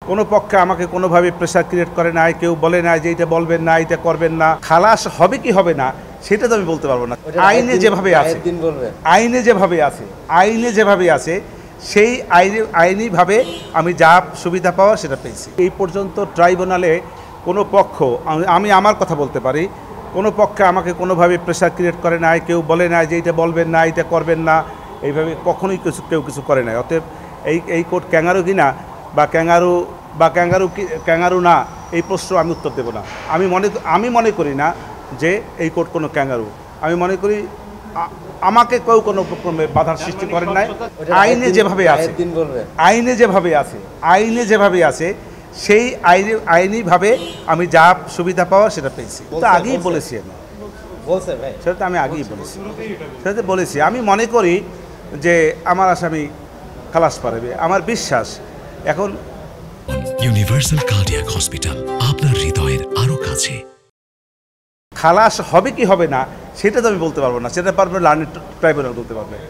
কোনো পক্ষে আমাকে কোনোভাবে প্রেশার ক্রিয়েট করে নাই, কেউ বলে না যে এটা বলবেন না, এটা করবেন না। খালাস হবে কি হবে না সেটা তো আমি বলতে পারবো না। আইনে যেভাবে আছে, আইনে যেভাবে আছে সেই আইনিভাবে আমি যা সুবিধা পাওয়া সেটা পেয়েছি। এই পর্যন্ত ট্রাইব্যুনালে কোনো পক্ষ, আমি আমার কথা বলতে পারি, কোনো পক্ষে আমাকে কোনোভাবে প্রেশার ক্রিয়েট করে নাই, কেউ বলে না যে এটা বলবেন না, এটা করবেন না, এইভাবে কখনোই কেউ কিছু করে নাই। অতএব এই কোর্ট ক্যাঙ্গারু কিনা বা ক্যাঙ্গারু না, এই প্রশ্ন আমি উত্তর দেব না। আমি মনে করি না যে এই কোর্ট কোনো ক্যাঙ্গারু। আমি মনে করি আমাকে কেউ কোনো বাধার সৃষ্টি করেন নাই। আইনে যেভাবে আছে সেই আইনিভাবে আমি যা সুবিধা পাওয়া সেটা পেয়েছি। তো আগেই বলেছি সেটা আমি আগেই বলেছি। আমি মনে করি যে আমার আসামি খালাস পাবে, আমার বিশ্বাস। এখন ইউনিভার্সাল কার্ডিয়াক হসপিটাল, আপনার হৃদয়ের আরো কাছে। খালাস হবে কি হবে না সেটা তো আমি বলতে পারবো না, সেটা পারবে লার্নিং ট্রাইব্যুনাল বলতে পারবে।